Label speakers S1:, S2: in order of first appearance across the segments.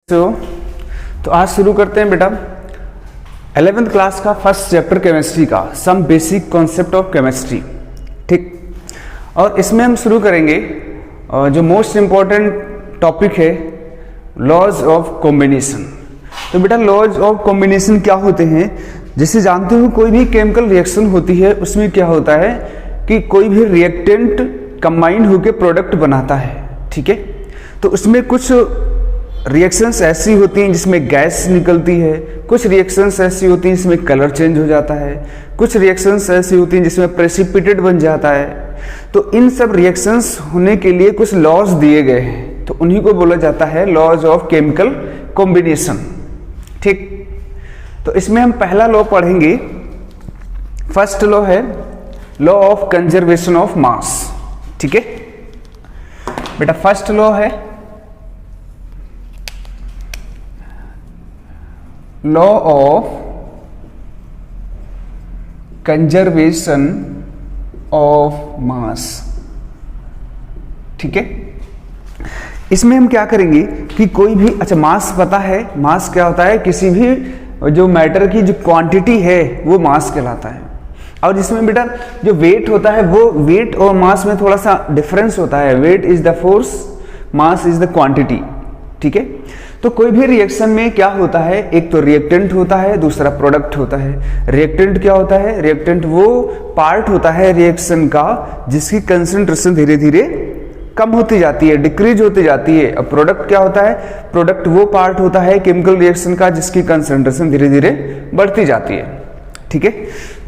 S1: तो आज शुरू करते हैं बेटा 11th क्लास का फर्स्ट चैप्टर केमिस्ट्री का some basic concept of chemistry. ठीक, और इसमें हम शुरू करेंगे जो मोस्ट इम्पॉर्टेंट टॉपिक है लॉज ऑफ कॉम्बिनेशन। तो बेटा लॉज ऑफ कॉम्बिनेशन क्या होते हैं? जैसे जानते हो कोई भी केमिकल रिएक्शन होती है उसमें क्या होता है कि कोई भी रिएक्टेंट कंबाइंड होकर प्रोडक्ट बनाता है। ठीक है, तो उसमें कुछ रिएक्शंस ऐसी होती हैं जिसमें गैस निकलती है, कुछ रिएक्शंस ऐसी होती हैं जिसमें कलर चेंज हो जाता है, कुछ रिएक्शंस ऐसी होती हैं जिसमें प्रेसिपिटेट बन जाता है। तो इन सब रिएक्शंस होने के लिए कुछ लॉज दिए गए हैं, तो उन्हीं को बोला जाता है लॉज ऑफ केमिकल कॉम्बिनेशन। ठीक, तो इसमें हम पहला लॉ पढ़ेंगे। फर्स्ट लॉ है law of conservation of mass. ठीक है बेटा, फर्स्ट लॉ है law of conservation of mass. ठीक है, इसमें हम क्या करेंगे कि कोई भी मास पता है, मास क्या होता है? किसी भी जो मैटर की जो क्वांटिटी है वो मास कहलाता है। और जिसमें बेटा जो वेट होता है वो वेट और मास में थोड़ा सा डिफरेंस होता है। Weight is the force, mass is the quantity. ठीक है, तो कोई भी रिएक्शन में क्या होता है, एक तो रिएक्टेंट होता है, दूसरा प्रोडक्ट होता है। रिएक्टेंट क्या होता है? रिएक्टेंट वो पार्ट होता है रिएक्शन का जिसकी कंसंट्रेशन धीरे धीरे कम होती जाती है, डिक्रीज होती जाती है। अब प्रोडक्ट क्या होता है? प्रोडक्ट वो पार्ट होता है केमिकल रिएक्शन का जिसकी कंसंट्रेशन धीरे धीरे बढ़ती जाती है। ठीक है,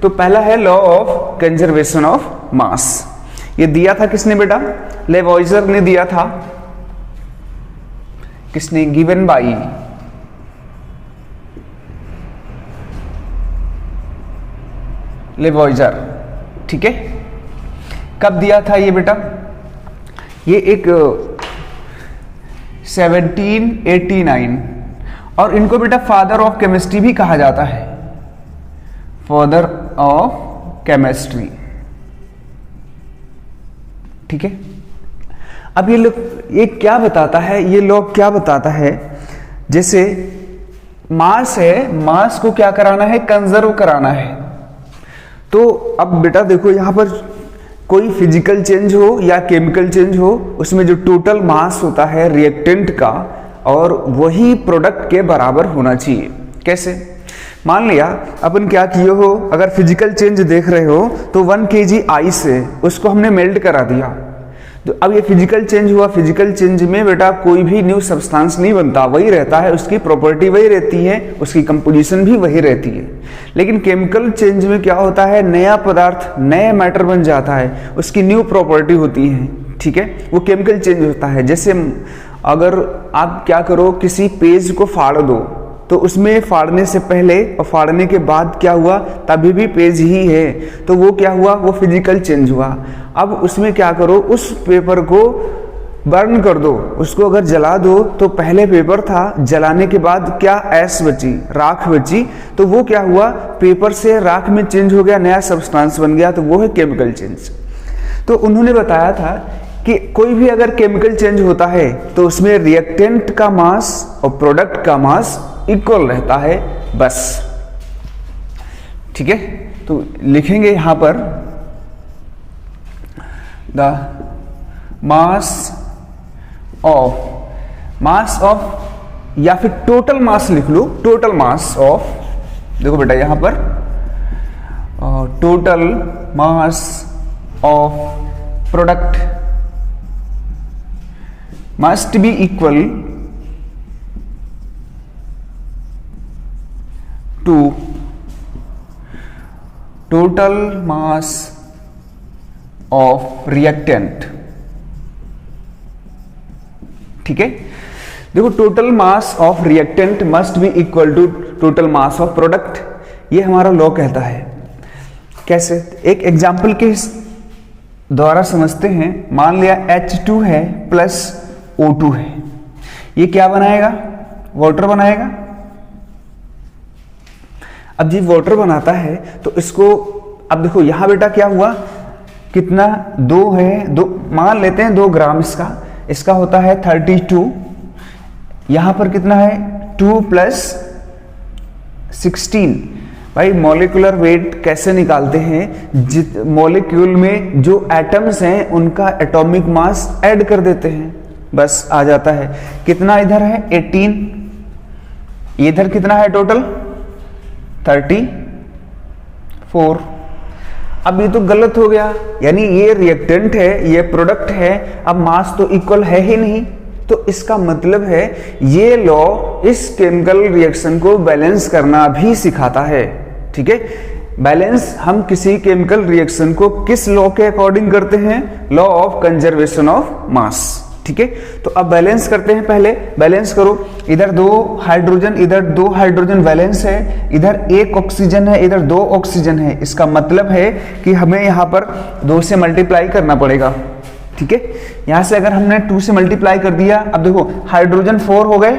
S1: तो पहला है लॉ ऑफ कंजर्वेशन ऑफ मास। ये दिया था किसने बेटा? लेवॉइजर ने दिया था। किसने? Given by Lavoisier. ठीक है, कब दिया था ये बेटा? ये एक 1789, और इनको बेटा फादर ऑफ केमिस्ट्री भी कहा जाता है, फादर ऑफ केमिस्ट्री। ठीक है, अब ये क्या बताता है? ये लॉ क्या बताता है? जैसे मास है, मास को क्या कराना है? कंजर्व कराना है। तो अब बेटा देखो यहां पर कोई फिजिकल चेंज हो या केमिकल चेंज हो, उसमें जो टोटल मास होता है रिएक्टेंट का और वही प्रोडक्ट के बराबर होना चाहिए। कैसे? मान लिया अपन क्या किए हो, अगर फिजिकल चेंज देख रहे हो तो 1 kg आइस है, उसको हमने मेल्ट करा दिया। तो अब ये फिजिकल चेंज हुआ। फिजिकल चेंज में बेटा कोई भी न्यू सब्सटेंस नहीं बनता, वही रहता है, उसकी प्रॉपर्टी वही रहती है, उसकी कंपोजिशन भी वही रहती है। लेकिन केमिकल चेंज में क्या होता है? नया पदार्थ, नया मैटर बन जाता है, उसकी न्यू प्रॉपर्टी होती है। ठीक है, वो केमिकल चेंज होता है। जैसे अगर आप क्या करो, किसी पेज को फाड़ दो तो उसमें फाड़ने से पहले और फाड़ने के बाद क्या हुआ, तभी भी पेज ही है, तो वो क्या हुआ? वो फिजिकल चेंज हुआ। अब उसमें क्या करो, उस पेपर को बर्न कर दो, उसको अगर जला दो तो पहले पेपर था, जलाने के बाद क्या ऐश बची, राख बची, तो वो क्या हुआ? पेपर से राख में चेंज हो गया, नया सब्सटेंस बन गया, तो वो है केमिकल चेंज। तो उन्होंने बताया था कि कोई भी अगर केमिकल चेंज होता है तो उसमें रिएक्टेंट का मास और प्रोडक्ट का मास इक्वल रहता है, बस। ठीक है, तो लिखेंगे यहां पर द मास ऑफ या फिर टोटल मास लिख लो, टोटल मास ऑफ। देखो बेटा यहां पर total mass of product must be equal to total mass of reactant. ठीक है, देखो total mass of reactant must be equal to total mass of product, ये हमारा लॉ कहता है। कैसे? एक एग्जांपल के द्वारा समझते हैं। मान लिया H2 है प्लस O2 है, ये क्या बनाएगा? वाटर बनाएगा। अब जी वाटर बनाता है तो इसको, अब देखो यहां बेटा क्या हुआ, कितना 2 है, 2 मान लेते हैं 2 ग्राम इसका होता है 32 यहां पर कितना है 2 प्लस 16। भाई मॉलिक्यूलर वेट कैसे निकालते हैं, मॉलिक्यूल में जो एटम्स हैं उनका एटॉमिक मास ऐड कर देते हैं, बस आ जाता है। कितना इधर है 18, इधर कितना है टोटल 34। अब ये तो गलत हो गया, यानी ये रिएक्टेंट है ये प्रोडक्ट है, अब मास तो इक्वल है ही नहीं। तो इसका मतलब है ये लॉ इस केमिकल रिएक्शन को बैलेंस करना भी सिखाता है। ठीक है, बैलेंस हम किसी केमिकल रिएक्शन को किस लॉ के अकॉर्डिंग करते हैं, law of conservation of mass. ठीक है, तो अब बैलेंस करते हैं। पहले बैलेंस करो, इधर 2 हाइड्रोजन, इधर 2 हाइड्रोजन बैलेंस है, इधर 1 ऑक्सीजन है, इधर 2 ऑक्सीजन है। इसका मतलब है कि हमें यहां पर 2 से मल्टीप्लाई करना पड़ेगा। ठीक है, यहां से अगर हमने 2 से मल्टीप्लाई कर दिया, अब देखो हाइड्रोजन 4 हो गए,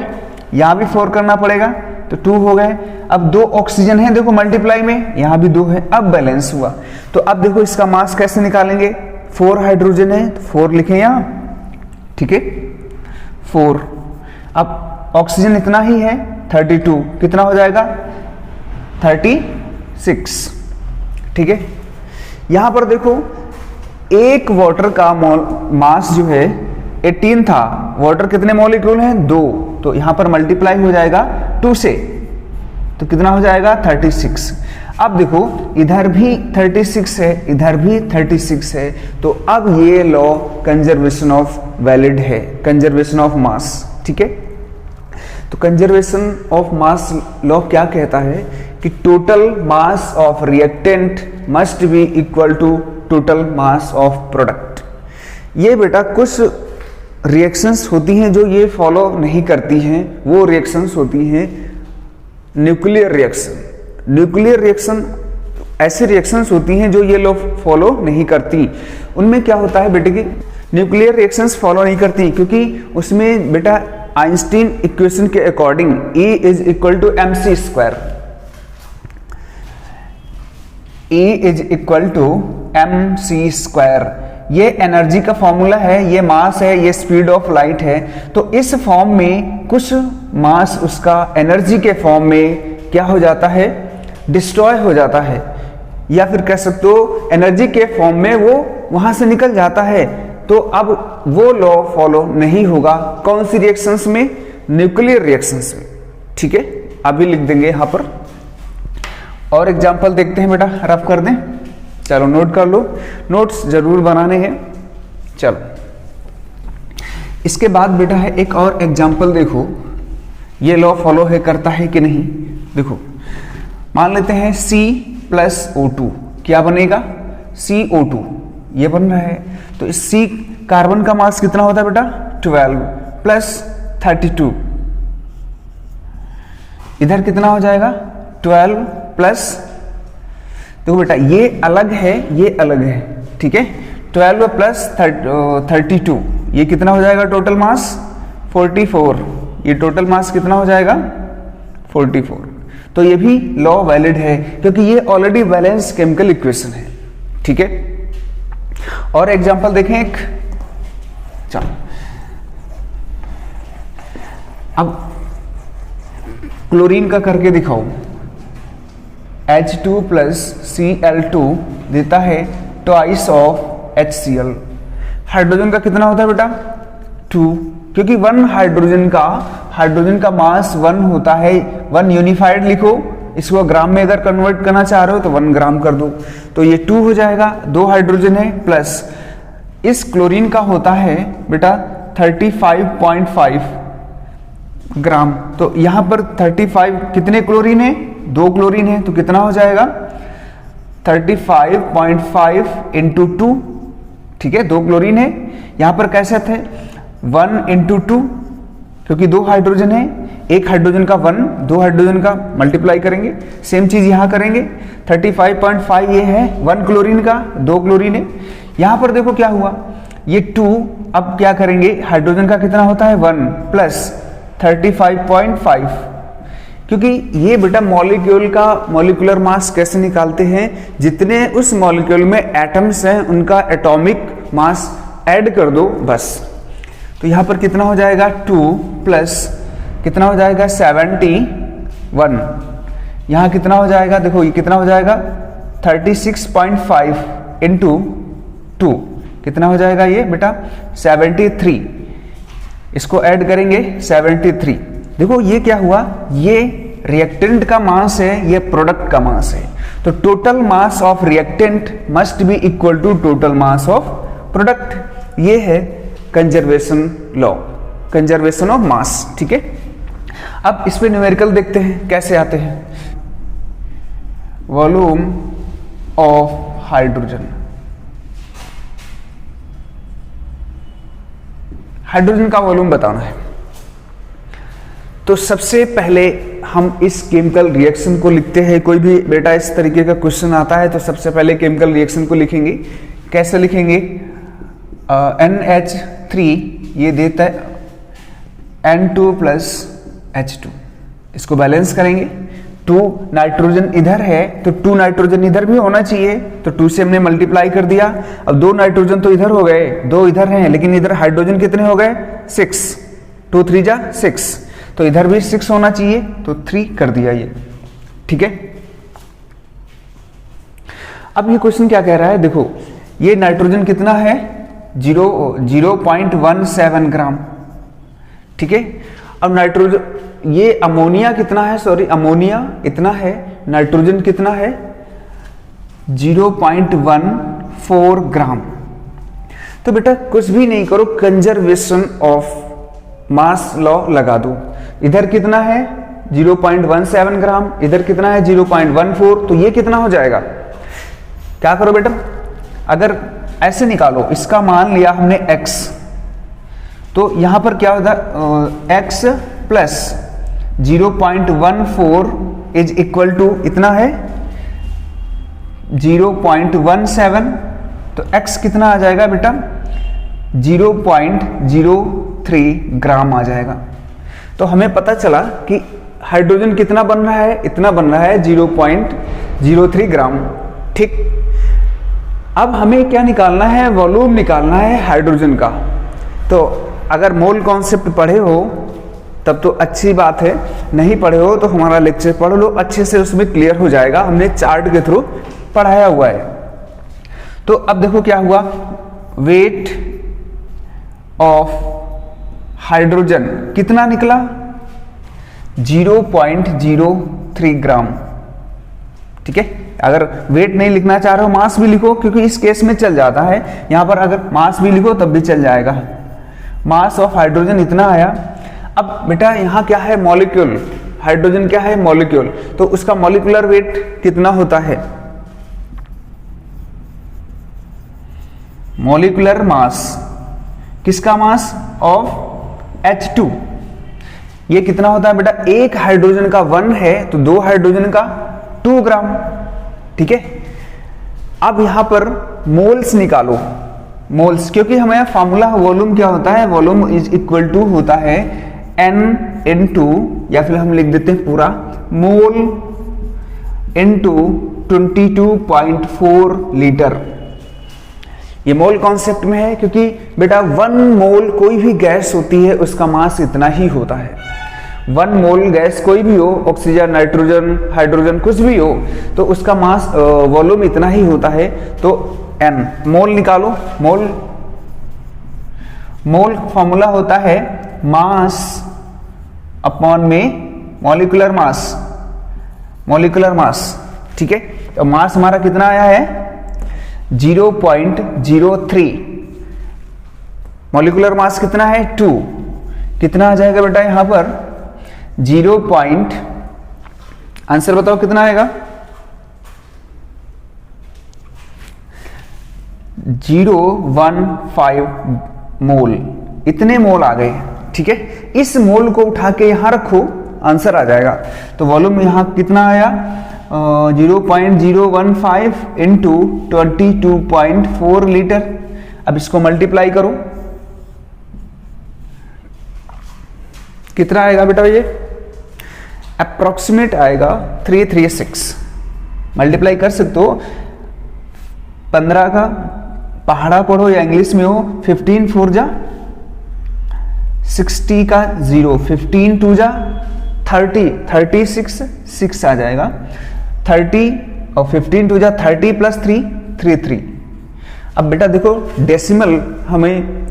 S1: यहां भी 4 करना पड़ेगा तो 2 हो गए। अब 2 ऑक्सीजन है, देखो मल्टीप्लाई में यहां भी 2 है, अब बैलेंस हुआ। तो अब देखो इसका मास कैसे निकालेंगे, 4 हाइड्रोजन है तो 4 लिखें यहां। ठीक है 4, अब ऑक्सीजन इतना ही है 32, कितना हो जाएगा 36। ठीक है, यहां पर देखो एक वाटर का मास जो है 18 था, वाटर कितने मॉलिक्यूल हैं 2, तो यहां पर मल्टीप्लाई हो जाएगा 2 से, तो कितना हो जाएगा 36। अब देखो इधर भी 36 है, इधर भी 36 है, तो अब ये लॉ कंजर्वेशन ऑफ वैलिड है, कंजर्वेशन ऑफ मास। ठीक है, तो कंजर्वेशन ऑफ मास लॉ क्या कहता है कि total mass of reactant must be equal to total mass of product. ये बेटा कुछ रिएक्शंस होती हैं जो ये फॉलो नहीं करती हैं, वो रिएक्शंस होती हैं न्यूक्लियर रिएक्शन। न्यूक्लियर रिएक्शन ऐसी रिएक्शंस होती हैं जो ये लोग फॉलो नहीं करती। उनमें क्या होता है बेटे कि न्यूक्लियर रिएक्शंस फॉलो नहीं करती क्योंकि उसमें बेटा आइंस्टीन इक्वेशन के according E is equal to mc², E is equal to mc²। ये एनर्जी का फॉर्मूला है, ये मास है, ये स्पीड ऑफ लाइट है। तो इस फॉर्म में कुछ मास उसका एनर्जी के फॉर्म में क्या हो जाता है, डिस्ट्रॉय हो जाता है, या फिर कह सकते हो एनर्जी के फॉर्म में वो वहां से निकल जाता है। तो अब वो लॉ फॉलो नहीं होगा कौन सी रिएक्शंस में, न्यूक्लियर रिएक्शंस में। ठीक है, अभी लिख देंगे यहां पर और एग्जांपल देखते हैं बेटा, रफ कर दें। चलो नोट कर लो, नोट्स जरूर बनाने हैं। चलो इसके बाद बेटा है एक और एग्जांपल, देखो ये लॉ फॉलो है करता है कि नहीं। देखो मान लेते हैं C+O2, क्या बनेगा CO2, ये बन रहा है। तो इस C कार्बन का मास कितना होता है बेटा 12 प्लस 32, इधर कितना हो जाएगा 12 प्लस, देखो बेटा ये अलग है ये अलग है। ठीक है, 12 प्लस 32, ये कितना हो जाएगा टोटल मास 44, ये टोटल मास कितना हो जाएगा 44। तो ये भी लॉ वैलिड है क्योंकि ये ऑलरेडी बैलेंस केमिकल इक्वेशन है। ठीक है, और एग्जांपल देखें एक। चलो अब क्लोरीन का करके दिखाओ। H2 प्लस Cl2 देता है ट्वाइस ऑफ HCl। हाइड्रोजन का कितना होता है बेटा 2, क्योंकि 1 हाइड्रोजन का मास 1 होता है। 1 यूनिफाइड लिखो, इसको ग्राम में अगर कन्वर्ट करना चाह रहे हो तो 1 ग्राम कर दो, तो ये 2 हो जाएगा। 2 हाइड्रोजन है प्लस इस क्लोरीन का होता है बेटा 35.5 ग्राम। तो यहां पर 35 कितने क्लोरीन है 2 क्लोरीन है, तो कितना हो जाएगा 35.5 इंटू 2। ठीक है, 2 क्लोरीन है, यहां पर कैसे थे 1 इंटू 2, क्योंकि 2 हाइड्रोजन है, 1 हाइड्रोजन का 1, 2 हाइड्रोजन का मल्टीप्लाई करेंगे, सेम चीज यहां करेंगे। 35.5 ये है 1 क्लोरीन का, 2 क्लोरीन है। यहां पर देखो क्या हुआ, ये 2, अब क्या करेंगे हाइड्रोजन का कितना होता है 1 प्लस 35.5, क्योंकि ये बेटा मॉलिक्यूल का मॉलिक्यूलर मास कैसे निकालते हैं, जितने उस मॉलिक्यूल में एटम्स हैं उनका एटॉमिक मास ऐड कर दो बस। तो यहां पर कितना हो जाएगा 2 प्लस कितना हो जाएगा 71, यहाँ कितना हो जाएगा, देखो ये कितना हो जाएगा 36.5 इंटू 2, कितना हो जाएगा ये बेटा 73, इसको ऐड करेंगे 73। देखो ये क्या हुआ, ये रिएक्टेंट का मास है, ये प्रोडक्ट का मास है, तो total mass of reactant must be equal to total mass of product. ये है conservation law, conservation of mass. ठीक है, अब इस पे न्यूमेरिकल देखते हैं कैसे आते हैं। वॉल्यूम ऑफ हाइड्रोजन, हाइड्रोजन का वॉल्यूम बताना है, तो सबसे पहले हम इस केमिकल रिएक्शन को लिखते हैं। कोई भी बेटा इस तरीके का क्वेश्चन आता है तो सबसे पहले केमिकल रिएक्शन को लिखेंगे। कैसे लिखेंगे, NH3 ये देता है N2 प्लस H2, इसको बैलेंस करेंगे। 2 नाइट्रोजन इधर है तो 2 नाइट्रोजन इधर भी होना चाहिए, तो 2 से हमने मल्टीप्लाई कर दिया। अब 2 नाइट्रोजन तो इधर हो गए, 2 इधर हैं, लेकिन इधर हाइड्रोजन कितने हो गए 6, 2 3 जा 6, तो इधर भी 6 होना चाहिए, तो 3 कर दिया ये। ठीक है, अब ये क्वेश्चन क्या कह रहा है, देखो ये नाइट्रोजन कितना है 0.17 ग्राम। ठीक है, अब नाइट्रोजन, ये अमोनिया कितना है, सॉरी अमोनिया इतना है, नाइट्रोजन कितना है 0.14 ग्राम। तो बेटा कुछ भी नहीं करो, कंजर्वेशन ऑफ मास लॉ लगा दो। इधर कितना है 0.17 ग्राम, इधर कितना है 0.14, तो ये कितना हो जाएगा, क्या करो बेटा, अगर ऐसे निकालो, इसका मान लिया हमने x, तो यहां पर क्या होता है x plus 0.14 is equal to इतना है 0.17, तो x कितना आ जाएगा बेटा 0.03 ग्राम आ जाएगा। तो हमें पता चला कि हाइड्रोजन कितना बन रहा है, इतना बन रहा है 0.03 ग्राम। ठीक, अब हमें क्या निकालना है, वॉल्यूम निकालना है हाइड्रोजन का। तो अगर मोल कॉन्सेप्ट पढ़े हो तब तो अच्छी बात है, नहीं पढ़े हो तो हमारा लेक्चर पढ़ लो, अच्छे से उसमें क्लियर हो जाएगा, हमने चार्ट के थ्रू पढ़ाया हुआ है। तो अब देखो क्या हुआ, वेट ऑफ हाइड्रोजन कितना निकला 0.03 ग्राम। ठीक है, अगर वेट नहीं लिखना चाह रहे हो मास भी लिखो, क्योंकि इस केस में चल जाता है, यहां पर अगर मास भी लिखो तब भी चल जाएगा। मास ऑफ हाइड्रोजन इतना आया। अब बेटा यहां क्या है, मॉलिक्यूल, हाइड्रोजन क्या है मॉलिक्यूल, तो उसका मॉलिक्यूलर वेट कितना होता है, मॉलिक्यूलर मास, किसका मास ऑफ H2, ये कितना होता है बेटा, एक हाइड्रोजन का 1 है तो 2 हाइड्रोजन का 2 ग्राम। ठीक है, अब यहां पर मोल्स निकालो, मोल्स, क्योंकि हमें फॉर्मूला वॉल्यूम क्या होता है, वॉल्यूम इज इक्वल टू होता है N इनटू, या फिर हम लिख देते हैं पूरा मोल इनटू 22.4 लीटर। ये मोल कॉन्सेप्ट में है, क्योंकि बेटा 1 मोल कोई भी गैस होती है उसका मास इतना ही होता है। 1 मोल गैस कोई भी हो, ऑक्सीजन, नाइट्रोजन, हाइड्रोजन, कुछ भी हो, तो उसका मास वॉल्यूम इतना ही होता है। तो N, मोल निकालो, मोल, मोल फॉर्मूला होता है मास अपॉन में मॉलिक्यूलर मास, मॉलिक्यूलर मास। ठीक है, तो मास हमारा कितना आया है 0.03, मॉलिक्यूलर मास कितना है 2, कितना आ जाएगा बेटा यहां पर 0. आंसर बताओ कितना आएगा 0.15 मोल, इतने मोल आ गए। ठीक है, इस मोल को उठा के यहां रखो, आंसर आ जाएगा। तो वॉल्यूम यहां कितना आया 0.015 इंटू 22.4 लीटर। अब इसको मल्टीप्लाई करो, कितना आएगा बेटा, ये अप्रोक्सीमेट आएगा 336। मल्टीप्लाई कर सकते हो, 15 का पहाड़ा पढ़ो या इंग्लिश में हो, 15 4 जा 60 का 0, 15 टू जा 30, 36 6 आ जाएगा 30, और 15 टू जा 30 प्लस 3 3। अब बेटा देखो डेसिमल हमें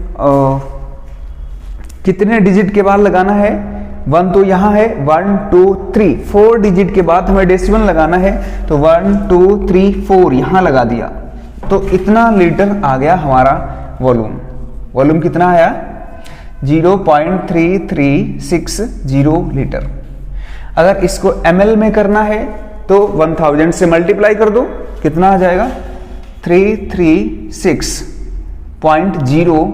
S1: कितने डिजिट के बाद लगाना है, 1 तो यहाँ है, 1 2 3 4 डिजिट के बाद हमें डेसिमल लगाना है, तो 1 2 3 4 यहाँ लगा दिया, तो इतना लीटर आ गया हमारा वॉल्यूम। वॉल्यूम कितना आया? 0.3360 लीटर। अगर इसको ml में करना है तो 1000 से मल्टीप्लाई कर दो, कितना आ जाएगा? 336.0,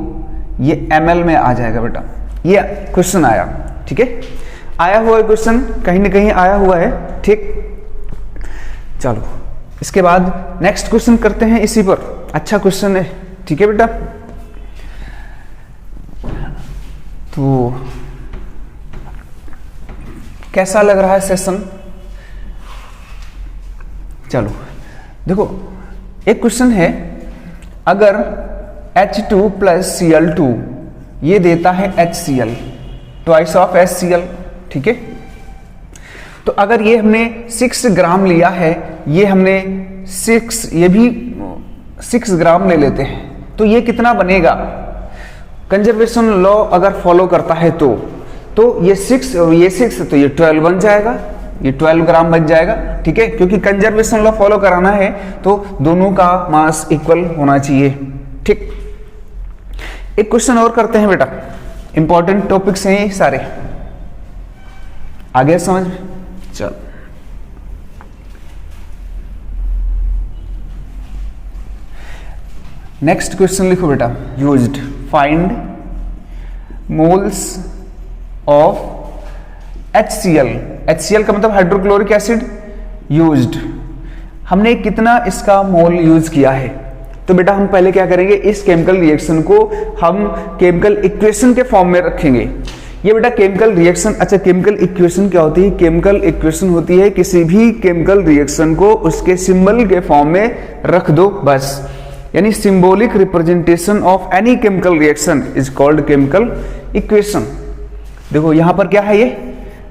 S1: ये ml में आ जाएगा बेटा। ये क्वेश्चन आया, ठीक है, आया हुआ है क्वेश्चन, कहीं ना कहीं आया हुआ है, ठीक। चलो इसके बाद नेक्स्ट क्वेश्चन करते हैं इसी पर, अच्छा क्वेश्चन है, ठीक है बेटा। तो कैसा लग रहा है सेशन? चलो देखो एक क्वेश्चन है, अगर H2 प्लस Cl2 ये देता है HCl, ट्वाइस ऑफ HCl, ठीक है। तो अगर ये हमने 6 ग्राम लिया है, ये हमने 6, ये भी 6 ग्राम ले लेते हैं, तो ये कितना बनेगा? कंजर्वेशन लॉ अगर फॉलो करता है तो ये 6 और ये 6, तो ये 12 बन जाएगा, ये 12 ग्राम बन जाएगा, ठीक है, क्योंकि कंजर्वेशन लॉ फॉलो कराना है तो दोनों का मास इक्वल होना चाहिए, ठीक। एक क्वेश्चन और करते हैं बेटा, इंपॉर्टेंट टॉपिक्स हैं ये सारे, आगे समझ। चल नेक्स्ट क्वेश्चन लिखो बेटा, used find moles of HCl। HCl का मतलब हाइड्रोक्लोरिक एसिड यूज्ड, हमने कितना इसका मोल यूज किया है? तो बेटा हम पहले क्या करेंगे, इस केमिकल रिएक्शन को हम केमिकल इक्वेशन के फॉर्म में रखेंगे। ये बेटा केमिकल रिएक्शन, अच्छा केमिकल इक्वेशन क्या होती है? केमिकल इक्वेशन होती है किसी भी केमिकल रिएक्शन को उसके सिंबल के फॉर्म में रख दो बस, यानी symbolic representation of any chemical reaction is called chemical equation. देखो यहां पर क्या है, ये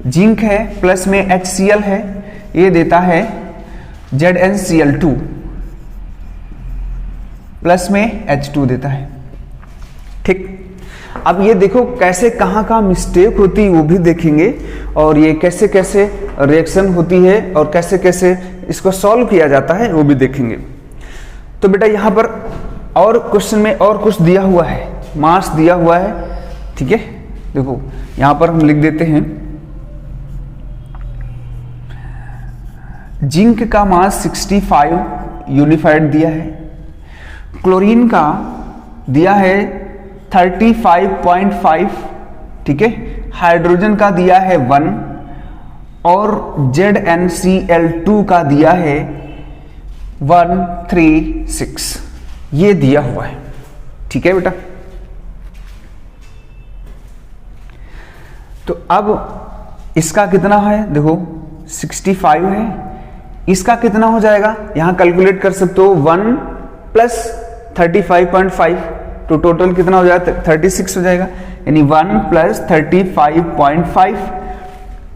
S1: जिंक है, प्लस में HCl है, ये देता है ZnCl2, प्लस में H2 देता है, ठीक। अब ये देखो कैसे कहाँ कहाँ मिस्टेक होती है वो भी देखेंगे, और ये कैसे कैसे रिएक्शन होती है और कैसे कैसे इसको सॉल्व किया जाता है वो भी देखेंगे। तो बेटा यहाँ पर और क्वेश्चन में और कुछ दिया हुआ है, मास दिया हुआ है, ठीक है। देखो यहाँ पर हम लिख देते हैं, जिंक का मास 65 यूनिफाइड दिया है, क्लोरीन का दिया है 35.5, ठीक है, हाइड्रोजन का दिया है 1, और ZnCl2 का दिया है 136, ये दिया हुआ है, ठीक है बेटा। तो अब इसका कितना है, देखो 65 है, इसका कितना हो जाएगा, यहां कैलकुलेट कर सकते हो, 1 प्लस 35.5, तो टोटल कितना हो जाएगा? 36 हो जाएगा, यानी 1 प्लस 35.5,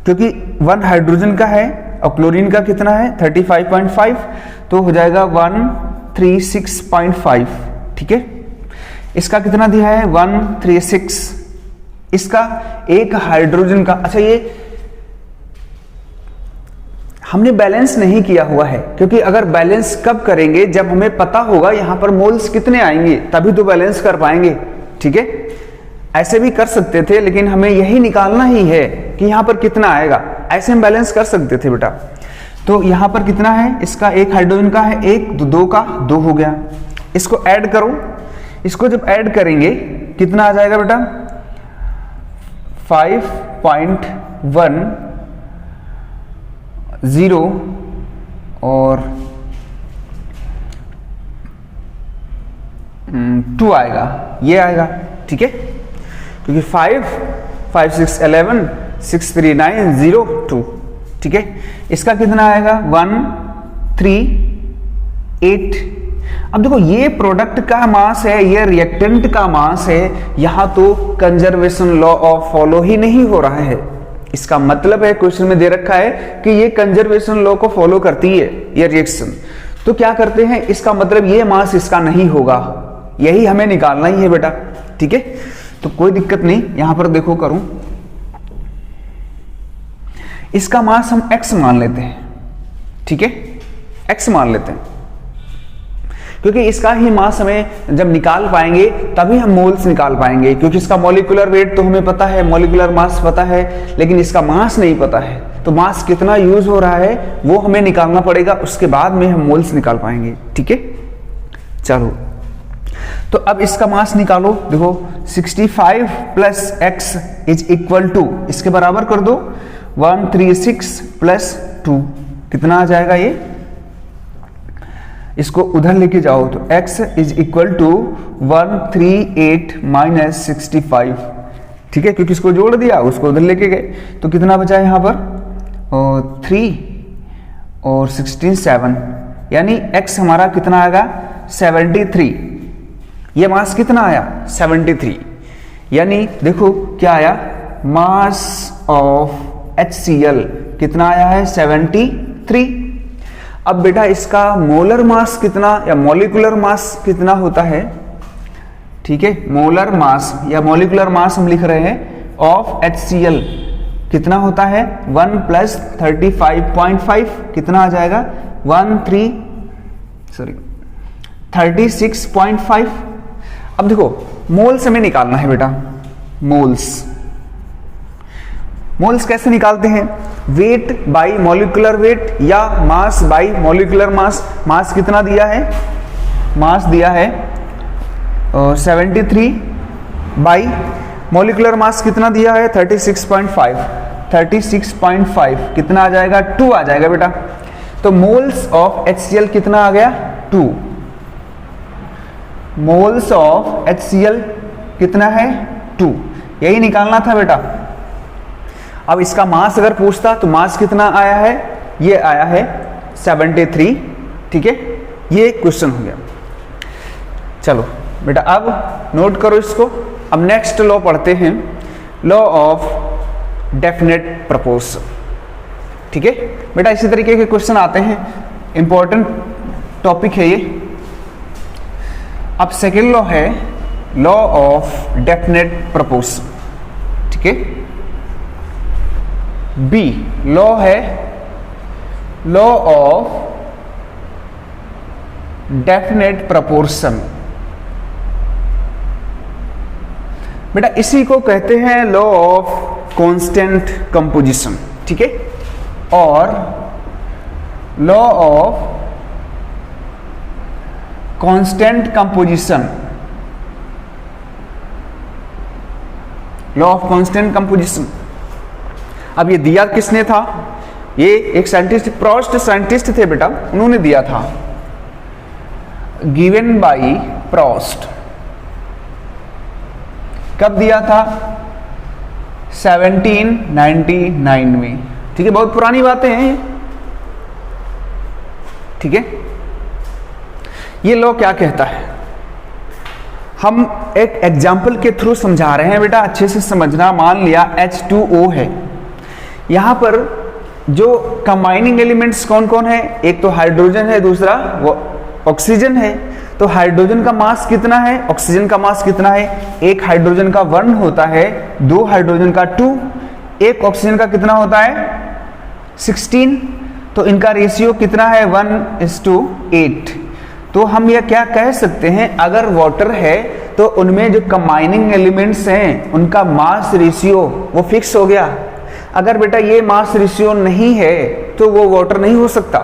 S1: क्योंकि 1 हाइड्रोजन का है और क्लोरीन का कितना है 35.5, तो हो जाएगा 136.5, ठीक है। इसका कितना दिया है 136, इसका एक हाइड्रोजन का, अच्छा ये हमने बैलेंस नहीं किया हुआ है, क्योंकि अगर बैलेंस कब करेंगे, जब हमें पता होगा यहां पर मोल्स कितने आएंगे, तभी तो बैलेंस कर पाएंगे, ठीक है। ऐसे भी कर सकते थे, लेकिन हमें यही निकालना ही है कि यहां पर कितना आएगा, ऐसे हम बैलेंस कर सकते थे बेटा। तो यहां पर कितना है, इसका एक हाइड्रोजन का है 1, तो 2 का 2 हो गया, इसको ऐड करो, इसको जब ऐड करेंगे कितना आ जाएगा बेटा 5.10 और 2 आएगा, ये आएगा, ठीक है, क्योंकि 5 6 11 6 3 9 0 2, ठीक है। इसका कितना आएगा 1 3 8, अब देखो ये प्रोडक्ट का मास है, ये रिएक्टेंट का मास है, यहां तो कंजर्वेशन लॉ ऑफ फॉलो ही नहीं हो रहा है। इसका मतलब है क्वेश्चन में दे रखा है कि ये कंजर्वेशन लॉ को फॉलो करती है ये रिएक्शन, तो क्या करते हैं, इसका मतलब ये मास इसका नहीं होगा, यही हमें निकालना ही है बेटा। ठीक है, तो कोई दिक्कत नहीं, यहां पर देखो करूं, इसका मास हम x मान लेते हैं। ठीक है, x मान लेते हैं, क्योंकि इसका ही मास हमें जब निकाल पाएंगे तभी हम मोल्स निकाल पाएंगे, क्योंकि इसका मॉलिक्यूलर वेट तो हमें पता है, मॉलिक्यूलर मास पता है, लेकिन इसका मास नहीं पता है, तो मास कितना यूज हो रहा है वो हमें निकालना पड़ेगा, उसके बाद में हम मोल्स निकाल पाएंगे। ठीक है, चलो तो अब इसका मास निकालो। देखो 65 plus x is equal to, इसके बराबर कर दो 136 प्लस 2, कितना आ जाएगा ये, इसको उधर लेके जाओ तो x is equal to 138 minus 65। ठीक है, क्योंकि इसको जोड़ दिया, उसको उधर लेके गए, तो कितना बचा यहाँ पर 3 और 16 7, यानी x हमारा कितना आएगा 73। ये मास कितना आया 73, यानी देखो क्या आया, मास ऑफ HCl कितना आया है 73। अब बेटा इसका मोलर मास कितना या मॉलिक्यूलर मास कितना होता है, ठीक है, मोलर मास या मॉलिक्यूलर मास हम लिख रहे हैं ऑफ HCl कितना होता है 1 प्लस 35.5, कितना आ जाएगा 36.5। अब देखो मोल्स हमें निकालना है बेटा, मोल्स कैसे निकालते हैं, वेट बाई मॉलिक्यूलर वेट या मास बाई मॉलिक्यूलर मास। मास कितना दिया है, मास दिया है 73 बाई मॉलिक्यूलर मास कितना दिया है 36.5 कितना आ जाएगा 2 आ जाएगा बेटा। तो मोल्स ऑफ HCl कितना आ गया 2, मोल्स ऑफ HCl कितना है 2, यही निकालना था बेटा। अब इसका मास अगर पूछता तो मास कितना आया है, ये आया है 73। ठीक है, ये क्वेश्चन हो गया। चलो बेटा अब नोट करो इसको। अब नेक्स्ट लॉ पढ़ते हैं, लॉ ऑफ डेफिनेट प्रपोर्शन। ठीक है बेटा, इसी तरीके के क्वेश्चन आते हैं, इंपॉर्टेंट टॉपिक है ये। अब सेकेंड लॉ है लॉ ऑफ डेफिनेट प्रपोर्शन। ठीक है, बी लॉ है लॉ ऑफ डेफिनेट प्रपोर्शन। बेटा इसी को कहते हैं लॉ ऑफ कांस्टेंट कंपोजिशन। ठीक है, और law of constant composition, law of constant composition. अब ये दिया किसने था, ये एक साइंटिस्ट, प्रोस्ट साइंटिस्ट थे बेटा, उन्होंने दिया था, गिवन बाय प्रोस्ट। कब दिया था 1799 में। ठीक है, बहुत पुरानी बातें हैं। ठीक है, ये लॉ क्या कहता है, हम एक एग्जाम्पल के थ्रू समझा रहे हैं बेटा, अच्छे से समझना। मान लिया H2O है, यहां पर जो कंबाइनिंग एलिमेंट्स कौन कौन है, एक तो हाइड्रोजन है, दूसरा वो ऑक्सीजन है। तो हाइड्रोजन का मास कितना है, ऑक्सीजन का मास कितना है, एक हाइड्रोजन का 1 होता है, 2 हाइड्रोजन का 2, एक ऑक्सीजन का कितना होता है 16। तो इनका रेशियो कितना है 1:8। तो हम यह क्या कह सकते हैं, अगर वाटर है तो उनमें जो कंबाइनिंग एलिमेंट्स हैं उनका मास रेशियो वो फिक्स हो गया। अगर बेटा ये मास रेशियो नहीं है तो वो वाटर नहीं हो सकता।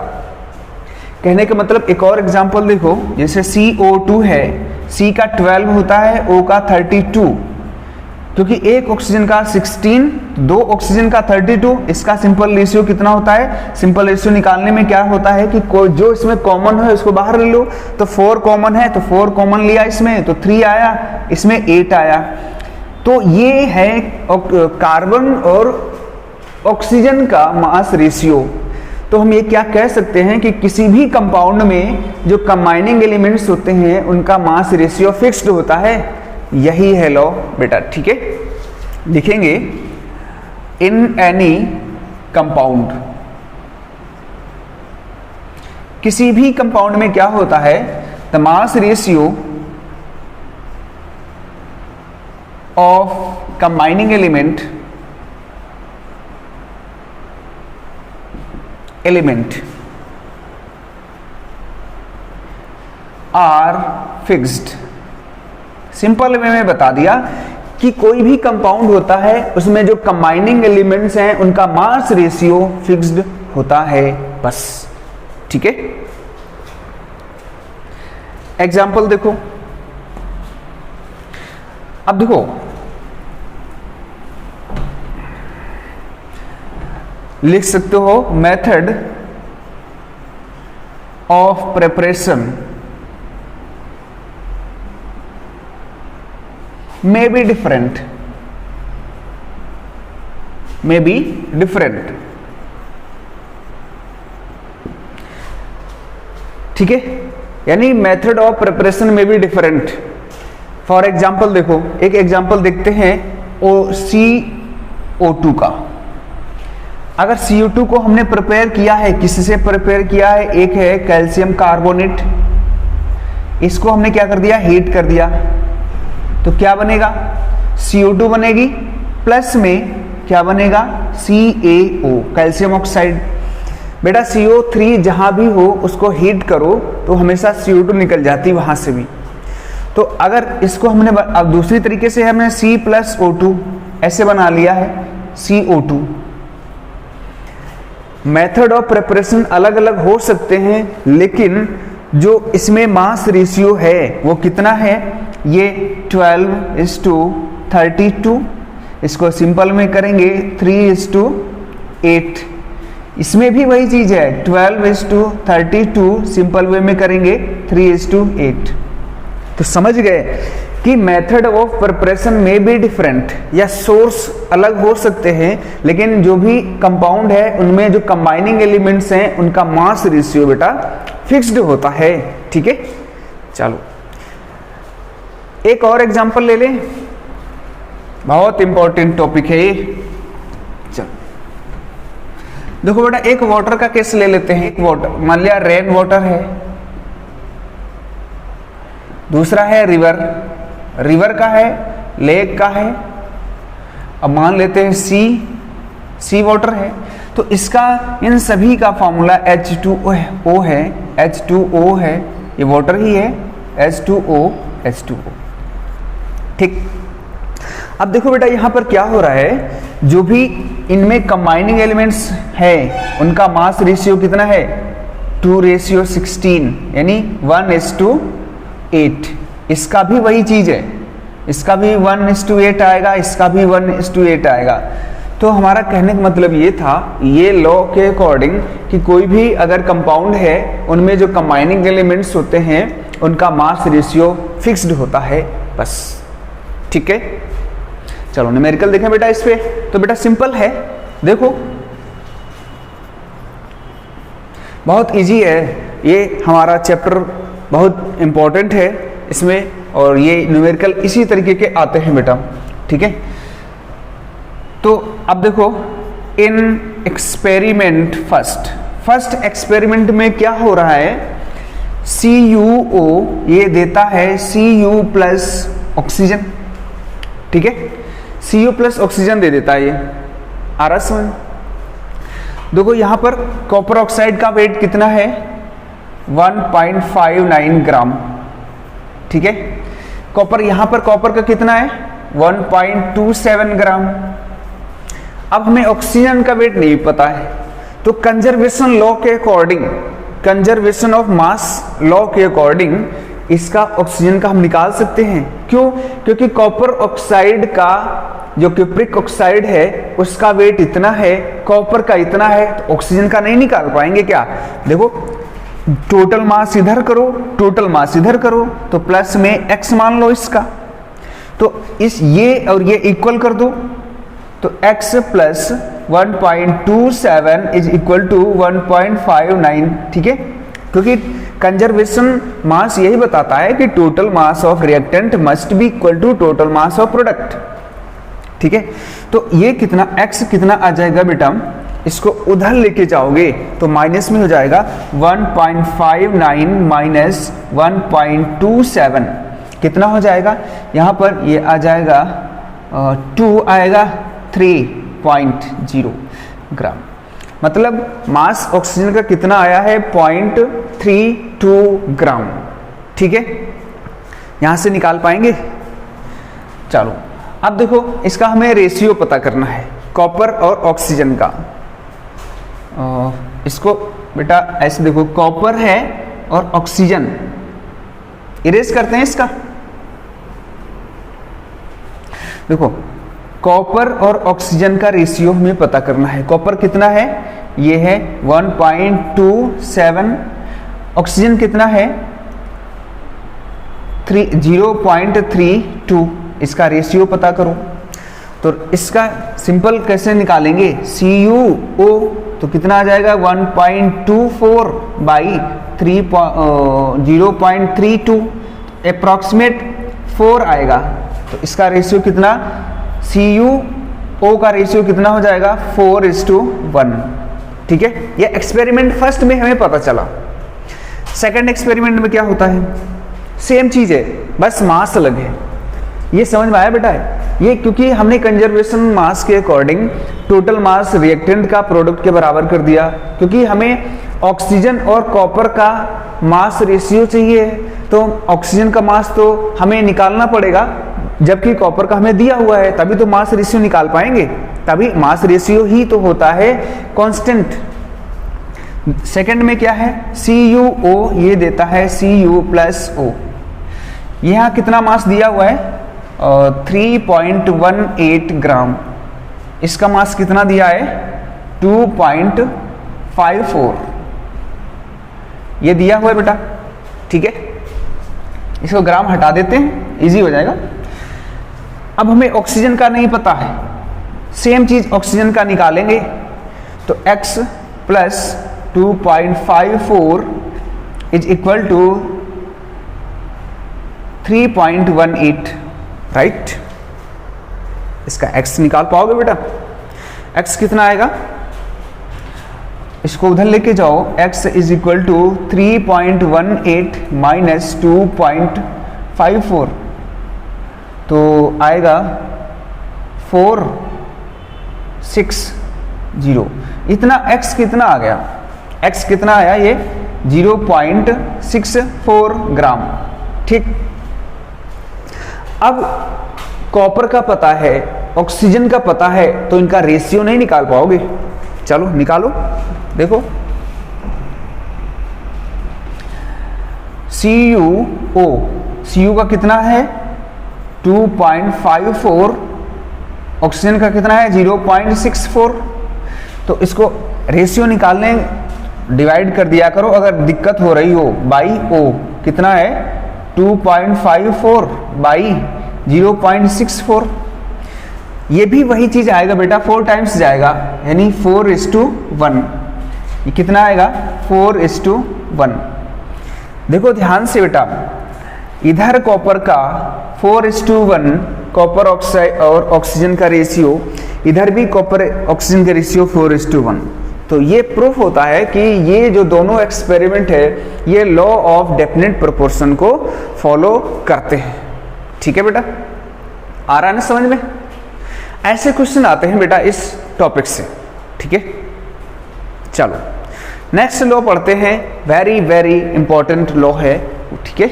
S1: कहने का मतलब एक और एग्जांपल देखो, जैसे CO2 है, C का 12 होता है, O का 32, क्योंकि एक ऑक्सीजन का 16, 2 ऑक्सीजन का 32। इसका सिंपल रेशियो कितना होता है, सिंपल रेशियो निकालने में क्या होता है कि कोई जो इसमें कॉमन है उसको बाहर ले लो। तो 4 कॉमन है तो 4 कॉमन लिया इसमें, तो 3 आया, इसमें 8 आया। तो ये है कार्बन और ऑक्सीजन का मास रेशियो। तो तो हम ये क्या कह सकते हैं कि किसी भी कंपाउंड में जो कंबाइनिंग एलिमेंट्स होते हैं उनका मास रेशियो फिक्स्ड होता है। यही है लॉ बेटा, ठीक है। लिखेंगे इन एनी कंपाउंड, किसी भी कंपाउंड में क्या होता है, the mass ratio of combining element are fixed. Simple way में बता दिया कि कोई भी कंपाउंड होता है उसमें जो कंबाइनिंग एलिमेंट्स हैं उनका मास रेशियो फिक्स्ड होता है, बस, ठीक है। एग्जाम्पल देखो, अब देखो लिख सकते हो method of preparation may be different, ठीक है। यानी मेथड ऑफ प्रिपरेशन में भी डिफरेंट। फॉर एग्जाम्पल देखो, एक एग्जाम्पल देखते हैं CO2 का। अगर CO2 को हमने प्रिपेयर किया है, किसी से प्रिपेयर किया है, एक है कैल्शियम कार्बोनेट, इसको हमने क्या कर दिया, हीट कर दिया, तो क्या बनेगा, CO2 बनेगी, प्लस में क्या बनेगा, CaO कैल्शियम ऑक्साइड। बेटा CO3 जहां भी हो उसको हीट करो तो हमेशा CO2 निकल जाती वहां से भी। तो अगर इसको हमने अब दूसरी तरीके से हमने C+O2 ऐसे बना लिया है, CO2। मेथड ऑफ प्रिपरेशन अलग अलग हो सकते हैं, लेकिन जो इसमें मास रेशियो है वो कितना है, ये 12:32। इसको सिंपल में करेंगे 3:8। इसमें भी वही चीज है, 12:32, सिंपल वे में करेंगे 3:8। तो समझ गए कि मेथड ऑफ प्रिपरेशन में भी डिफरेंट या सोर्स अलग हो सकते हैं, लेकिन जो भी कंपाउंड है उनमें जो कंबाइनिंग एलिमेंट्स हैं उनका मास रेशियो बेटा फिक्स्ड होता है, ठीक है। चलो एक और एग्जांपल ले लें, बहुत इंपॉर्टेंट टॉपिक है ये। चलो देखो बेटा, एक वाटर का केस ले लेते हैं। एक वाटर, मान लिया रेन वाटर है, दूसरा है रिवर, रिवर का है, लेक का है, अब मान लेते हैं सी वाटर है। तो इसका इन सभी का फॉर्मूला H2O है, H2O है, ये वाटर ही है, H2O, ठीक। अब देखो बेटा यहां पर क्या हो रहा है, जो भी इनमें कंबाइनिंग एलिमेंट्स है उनका मास रेशियो कितना है, 2:16, यानी 1:8। इसका भी वही चीज है, इसका भी 1:8 आएगा, इसका भी 1:8 आएगा। तो हमारा कहने का मतलब ये था, ये लॉ के अकॉर्डिंग, कि कोई भी अगर कंपाउंड है उनमें जो कंबाइनिंग एलिमेंट्स होते हैं उनका मास रेशियो फिक्स्ड होता है, बस, ठीक है। चलो न्यूमेरिकल देखें बेटा इस पे। तो बेटा सिंपल है, देखो बहुत इजी है ये, हमारा चैप्टर बहुत इंपॉर्टेंट है इसमें, और ये न्यूमेरिकल इसी तरीके के आते हैं बेटा, ठीक है। तो अब देखो इन एक्सपेरिमेंट फर्स्ट एक्सपेरिमेंट में क्या हो रहा है, CuO ये देता है Cu+ ऑक्सीजन, ठीक है, Cu+ ऑक्सीजन दे देता है ये आरस में। देखो यहां पर कॉपर ऑक्साइड का वेट कितना है, 1.59 ग्राम, ठीक है। कॉपर, यहां पर कॉपर का कितना है, 1.27 ग्राम। अब हमें ऑक्सीजन का वेट नहीं पता है, तो कंजर्वेशन लॉ के according, conservation of mass law के अकॉर्डिंग इसका ऑक्सीजन का हम निकाल सकते हैं। क्यों? क्योंकि कॉपर ऑक्साइड का जो क्यूप्रिक ऑक्साइड है उसका वेट इतना है, कॉपर का इतना है, तो ऑक्सीजन का नहीं निकाल पाएंगे क्या। देखो टोटल मास इधर करो, टोटल मास इधर करो, तो प्लस में x मान लो इसका, तो इस ये और ये इक्वल कर दो, तो x + 1.27 इज इक्वल टू 1.59, ठीक है, क्योंकि कंजर्वेशन मास यही बताता है कि total mass of reactant must be equal to total mass of product, ठीक है। तो ये कितना x कितना आ जाएगा बेटा, इसको उधर लेके जाओगे तो माइनस में हो जाएगा 1.59 माइनस 1.27 कितना हो जाएगा, यहाँ पर ये आ जाएगा 2 आएगा 3.0 ग्राम। मतलब मास ऑक्सीजन का कितना आया है 0.32 ग्राम, ठीक है। यहां से निकाल पाएंगे। चलो अब देखो इसका हमें रेशियो पता करना है कॉपर और ऑक्सीजन का। इसको बेटा ऐसे देखो, कॉपर है और ऑक्सीजन, इरेज करते हैं इसका। देखो कॉपर और ऑक्सीजन का रेशियो हमें पता करना है। कॉपर कितना है, ये है 1.27, ऑक्सीजन कितना है 0.32, इसका रेशियो पता करो। तो इसका सिंपल कैसे निकालेंगे, CuO तो कितना आ जाएगा 1.24 बाई 0.32, अप्रॉक्सीमेट 4 आएगा। तो इसका रेशियो कितना, CuO का रेशियो कितना हो जाएगा 4:1, ठीक है। ये एक्सपेरिमेंट फर्स्ट में हमें पता चला। सेकंड एक्सपेरिमेंट में क्या होता है, सेम चीज है बस मास अलग है। ये समझ में आया बेटा है ये, क्योंकि हमने कंजर्वेशन मास के अकॉर्डिंग टोटल मास रिएक्टेंट का प्रोडक्ट के बराबर कर दिया, क्योंकि हमें ऑक्सीजन और कॉपर का मास रेशियो चाहिए, तो ऑक्सीजन का मास तो हमें निकालना पड़ेगा, जबकि कॉपर का हमें दिया हुआ है, तभी तो मास रेशियो निकाल पाएंगे, तभी मास रेशियो ही तो होता है कांस्टेंट। सेकंड में क्या है, CuO ये देता है Cu+O, यहाँ कितना मास दिया हुआ है 3.18 ग्राम, इसका मास कितना दिया है 2.54, ये दिया हुआ है बेटा, ठीक है। इसको ग्राम हटा देते हैं, इजी हो जाएगा। अब हमें ऑक्सीजन का नहीं पता है, सेम चीज ऑक्सीजन का निकालेंगे, तो x plus 2.54 is equal to 3.18, right. इसका x निकाल पाओगे बेटा, x कितना आएगा, इसको उधर लेके जाओ, x is equal to 3.18 minus 2.54, तो आएगा 460। इतना x कितना आ गया, x कितना आया ये 0.64 ग्राम, ठीक। अब कॉपर का पता है, ऑक्सीजन का पता है, तो इनका रेशियो नहीं निकाल पाओगे। चलो निकालो, देखो CuO, Cu का कितना है 2.54, ऑक्सीजन का कितना है 0.64, तो इसको रेशियो निकालने डिवाइड कर दिया करो अगर दिक्कत हो रही हो, बाई O कितना है 2.54 बाई 0.64, ये भी वही चीज आएगा बेटा, 4 टाइम्स जाएगा, यानी 4:1, ये कितना आएगा 4:1। देखो ध्यान से बेटा, इधर कॉपर का 4:1 कॉपर ऑक्साइड और ऑक्सीजन का रेशियो, इधर भी कॉपर ऑक्सीजन का रेशियो 4:1। तो ये प्रूफ होता है कि ये जो दोनों एक्सपेरिमेंट है ये लॉ ऑफ डेफिनेट प्रोपोर्शन को फॉलो करते हैं, ठीक है बेटा। आ रहा है ना समझ में, ऐसे क्वेश्चन आते हैं बेटा इस टॉपिक से, ठीक है। चलो नेक्स्ट लॉ पढ़ते हैं, वेरी वेरी इंपॉर्टेंट लॉ है, ठीक है।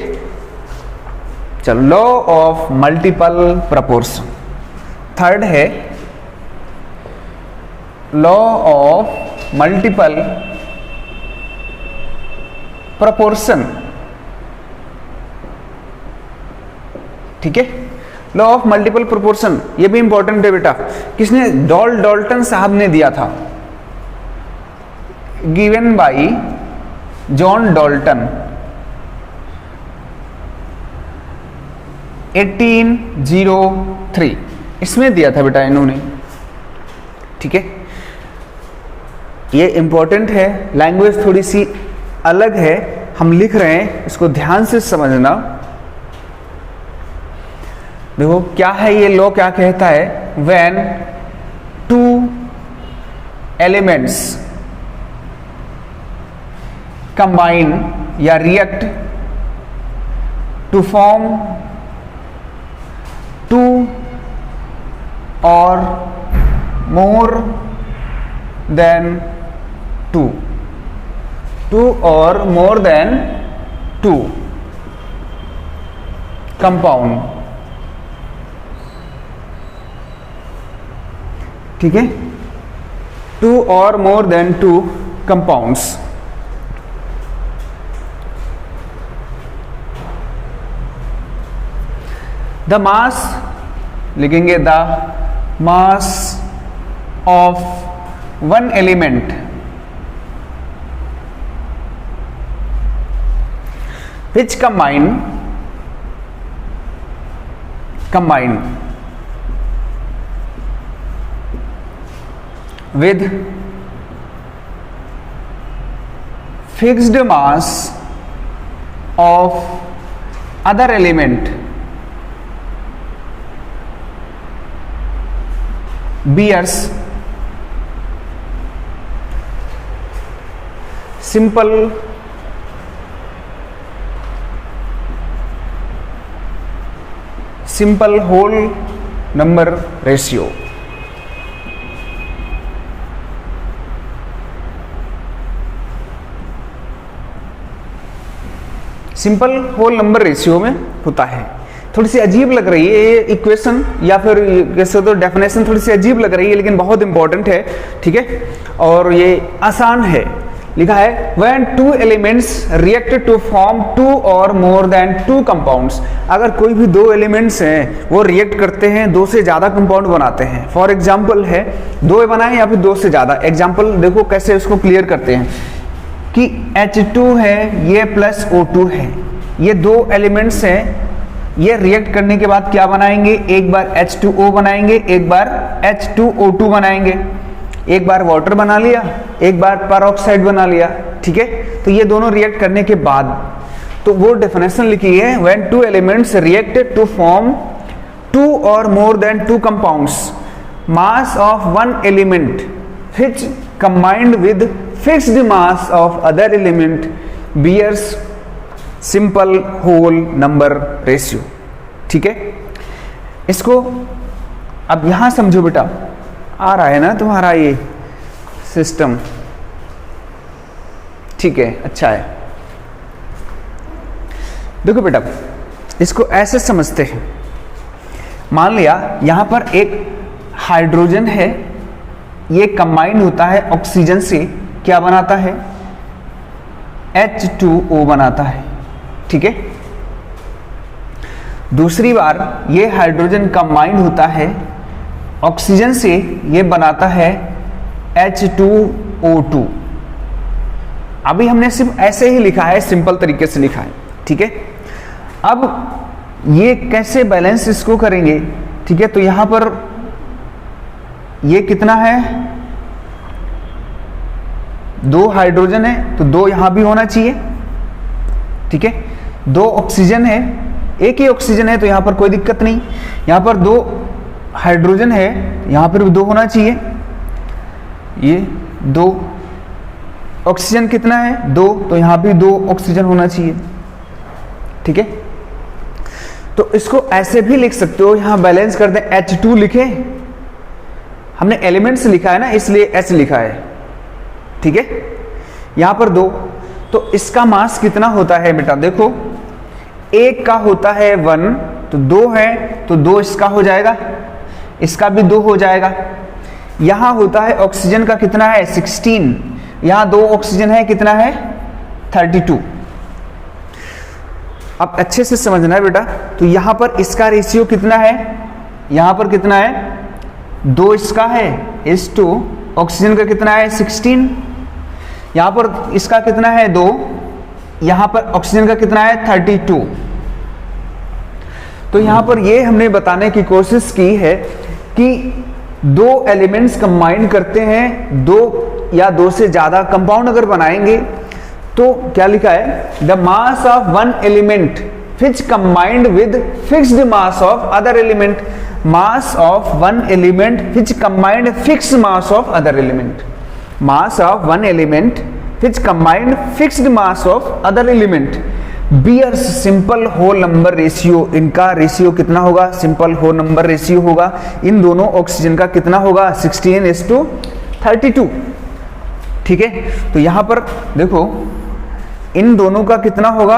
S1: चलो law of multiple proportion, third है लॉ ऑफ मल्टीपल प्रोपोर्शन, ठीक है। लॉ ऑफ मल्टीपल प्रोपोर्शन ये भी इंपॉर्टेंट है बेटा, किसने, डाल्टन साहब ने दिया था, गिवन बाय जॉन डाल्टन 1803, इसमें दिया था बेटा इन्होंने, ठीक है। ये इंपॉर्टेंट है, लैंग्वेज थोड़ी सी अलग है, हम लिख रहे हैं, इसको ध्यान से समझना। देखो क्या है ये लॉ, क्या कहता है, व्हेन टू एलिमेंट्स कंबाइन या रिएक्ट टू फॉर्म टू और मोर देन टू और मोर देन टू कंपाउंड, ठीक है, टू और more than two compounds. The mass लिखेंगे, the mass of one element which combine with fixed mass of other element bears simple whole number ratio। Simple whole number ratio में होता है। थोड़ी सी अजीब लग रही है ये इक्वेशन, या फिर कैसे तो डेफिनेशन थोड़ी सी अजीब लग रही है, लेकिन बहुत इंपॉर्टेंट है, ठीक है, और ये आसान है। लिखा है when two elements react to form two और मोर देन टू कंपाउंड्स। अगर कोई भी दो एलिमेंट्स हैं वो रिएक्ट करते हैं, दो से ज्यादा कंपाउंड बनाते हैं। फॉर एग्जांपल है दो बनाए या फिर दो से ज्यादा। एग्जांपल देखो कैसे उसको क्लियर करते हैं कि H2 है ये प्लस O2 है, ये दो एलिमेंट्स हैं, ये रिएक्ट करने के बाद क्या बनाएंगे, एक बार H2O बनाएंगे, एक बार H2O2 बनाएंगे। एक बार वाटर बना लिया, एक बार पेरोक्साइड बना लिया, ठीक है। तो ये दोनों रिएक्ट करने के बाद तो वो डेफिनेशन लिखी है when two elements react to form two और more than two compounds, mass of one element which combined with fixed mass of other element bears simple whole number ratio, ठीक है। इसको अब यहां समझो बेटा, आ रहा है ना तुम्हारा ये सिस्टम, ठीक है, अच्छा है। देखो बेटा इसको ऐसे समझते हैं, मान लिया यहां पर एक हाइड्रोजन है, ये कंबाइन होता है ऑक्सीजन से, क्या बनाता है, H2O बनाता है, ठीक है। दूसरी बार ये हाइड्रोजन कंबाइन होता है ऑक्सीजन से, ये बनाता है H2O2। अभी हमने सिर्फ ऐसे ही लिखा है, सिंपल तरीके से लिखा है, ठीक है। अब ये कैसे बैलेंस इसको करेंगे, ठीक है। तो यहां पर ये कितना है, दो हाइड्रोजन है तो दो यहां भी होना चाहिए, ठीक है। दो ऑक्सीजन है, एक ही ऑक्सीजन है तो यहां पर कोई दिक्कत नहीं। यहां पर दो हाइड्रोजन है, यहां पर भी दो होना चाहिए। ये दो ऑक्सीजन कितना है, दो, तो यहां भी दो ऑक्सीजन होना चाहिए, ठीक है। तो इसको ऐसे भी लिख सकते हो, यहां बैलेंस कर दें, H2 लिखे, हमने एलिमेंट्स लिखा है ना इसलिए ऐसे लिखा है, ठीक है। यहां पर दो, तो इसका मास कितना होता है बेटा, देखो एक का होता है 1, तो दो है तो दो इसका हो जाएगा, इसका भी दो हो जाएगा। यहां होता है ऑक्सीजन का कितना है 16, यहां दो ऑक्सीजन है कितना है 32। अब अच्छे से समझना है बेटा, तो यहां पर इसका रेशियो कितना है, यहां पर कितना है, दो इसका है H2, ऑक्सीजन का कितना है 16, यहां पर इसका कितना है दो, यहां पर ऑक्सीजन का कितना है 32। तो यहां पर ये हमने बताने की कोशिश की है कि दो एलिमेंट्स कंबाइन करते हैं, दो या दो से ज्यादा कंपाउंड अगर बनाएंगे तो क्या लिखा है, the mass of one element which combined with fixed mass of other element, mass of one element which combined fixed mass of other element, mass of one element which combined fixed mass of other element bears simple whole number ratio. इनका ratio कितना होगा, simple whole number ratio होगा। इन दोनों oxygen का कितना होगा, 16:32। ठीक है, तो यहां पर देखो इन दोनों का कितना होगा,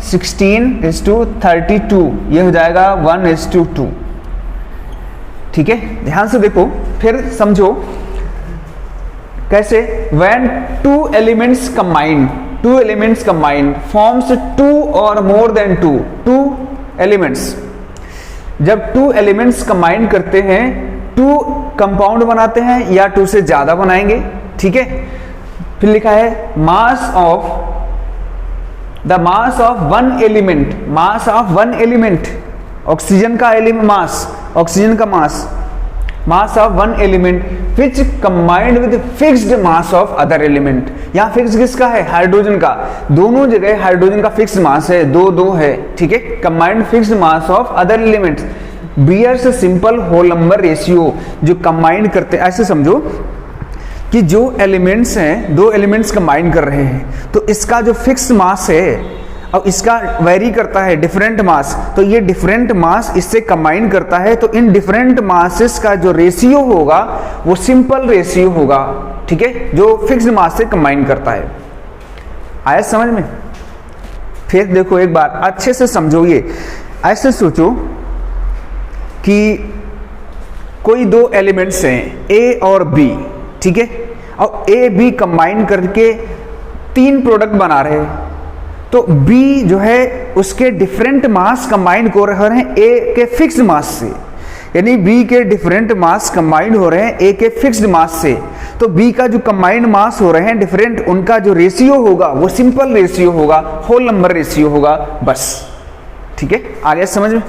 S1: 16:32, ये हो जाएगा 1:2। ठीक है, ध्यान से देखो फिर समझो कैसे। when two elements combine forms two or more than two elements, जब 2 एलिमेंट्स कंबाइन करते हैं 2 कंपाउंड बनाते हैं या 2 से ज्यादा बनाएंगे। ठीक है, फिर लिखा है the mass of one element, oxygen का मास, ऑक्सीजन का मास of one element which combined with fixed mass of other element. यहां फिक्स किसका है, हाइड्रोजन का। दोनों जगह हाइड्रोजन का फिक्स्ड मास है, 2 है। ठीक है, combined fixed mass of other elements bears simple whole number ratio. जो कंबाइंड करते, ऐसे समझो कि जो एलिमेंट्स हैं, 2 एलिमेंट्स कंबाइन कर रहे हैं तो इसका जो फिक्स्ड मास है और इसका वेरी करता है डिफरेंट मास, तो ये डिफरेंट मास इससे कंबाइन करता है, तो इन डिफरेंट मासेस का जो रेशियो होगा वो सिंपल रेशियो होगा। ठीक है, जो फिक्स्ड मास से कंबाइन करता है। आया समझ में? फिर देखो एक बार अच्छे से समझो, ये ऐसे सोचो कि कोई 2 एलिमेंट्स हैं ए और बी। ठीक है, और ए बी कंबाइन करके 3 प्रोडक्ट बना रहे हैं, तो B जो है उसके डिफरेंट मास कंबाइन हो रहे हैं A के फिक्स्ड मास से, यानी B के डिफरेंट मास कंबाइन हो रहे हैं A के फिक्स्ड मास से। तो B का जो कंबाइंड मास हो रहे हैं डिफरेंट, उनका जो रेशियो होगा वो सिंपल रेशियो होगा, होल नंबर रेशियो होगा, बस। ठीक है, आ गया समझ में?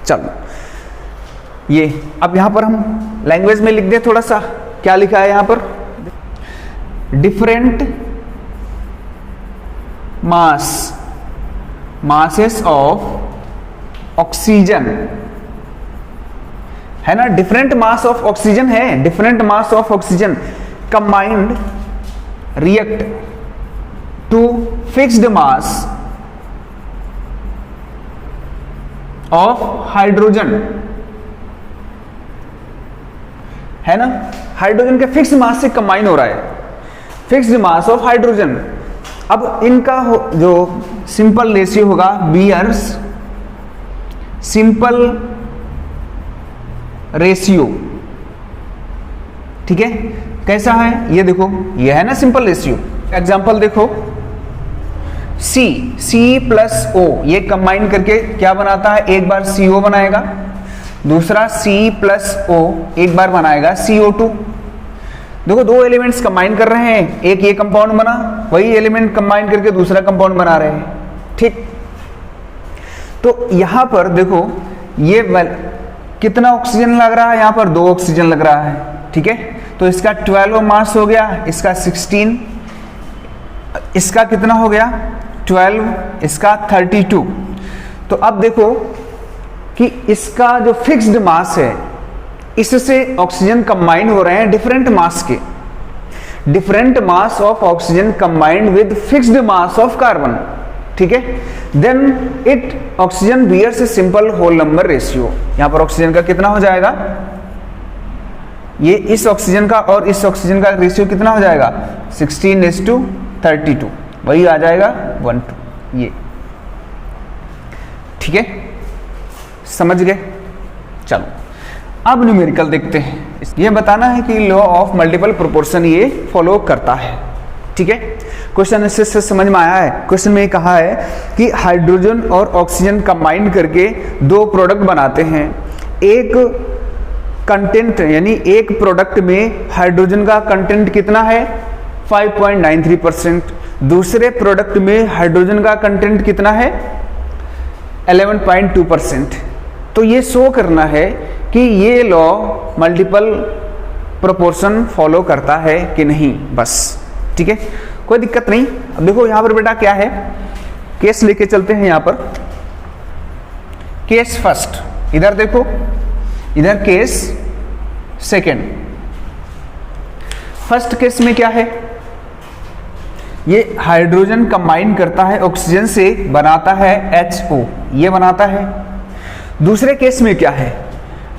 S1: चलो ये अब यहां पर हम लैंग्वेज में लिख दें थोड़ा सा। क्या लिखा है यहां पर, डिफरेंट masses of ऑक्सीजन है ना, डिफरेंट मास ऑफ ऑक्सीजन है, different mass of oxygen combined react to fixed mass of hydrogen, है ना। हाइड्रोजन के फिक्स्ड मास से कंबाइन हो रहा है, फिक्स्ड मास ऑफ हाइड्रोजन। अब इनका जो सिंपल रेशियो होगा, बियर्स सिंपल रेशियो। ठीक है, कैसा है ये देखो, ये है ना सिंपल रेशियो। एग्जांपल देखो, C+O, ये कंबाइन करके क्या बनाता है, एक बार CO बनाएगा, दूसरा C+O एक बार बनाएगा CO2। देखो 2 एलिमेंट्स कंबाइन कर रहे हैं, एक ये कंपाउंड बना, वही एलिमेंट कंबाइन करके दूसरा कंपाउंड बना रहे हैं। ठीक, तो यहां पर देखो ये कितना ऑक्सीजन लग रहा है, यहां पर 2 ऑक्सीजन लग रहा है। ठीक है, तो इसका 12 मास हो गया, इसका 16, इसका कितना हो गया 12, इसका 32। तो अब देखो कि इसका जो फिक्स्ड मास है, इससे ऑक्सीजन कंबाइन हो रहे हैं डिफरेंट मास के, different mass of oxygen combined with fixed mass of carbon. ठीक है, then it oxygen bears a simple whole number ratio. यहां पर ऑक्सीजन का कितना हो जाएगा, ये इस ऑक्सीजन का और इस ऑक्सीजन का रेशियो कितना हो जाएगा, 16:32, वही आ जाएगा 1:2 ये। ठीक है, समझ गए? चलो अब न्यूमेरिकल देखते हैं। ये बताना है कि लॉ ऑफ मल्टीपल प्रोपोर्शन ये फॉलो करता है। ठीक है, क्वेश्चन इससे समझ में आया है। क्वेश्चन में कहा है कि हाइड्रोजन और ऑक्सीजन कंबाइन करके 2 प्रोडक्ट बनाते हैं। एक कंटेंट यानी एक प्रोडक्ट में हाइड्रोजन का कंटेंट कितना है 5.93%, दूसरे प्रोडक्ट में हाइड्रोजन का कंटेंट कितना है 11.2%। तो ये शो करना है कि ये लॉ मल्टीपल प्रोपोर्शन फॉलो करता है कि नहीं, बस। ठीक है, कोई दिक्कत नहीं। अब देखो यहां पर बेटा क्या है, केस लेके चलते हैं यहां पर। केस फर्स्ट, इधर देखो, इधर केस सेकेंड। फर्स्ट केस में क्या है, ये हाइड्रोजन कंबाइन करता है ऑक्सीजन से, बनाता है HO, ये बनाता है। दूसरे केस में क्या है,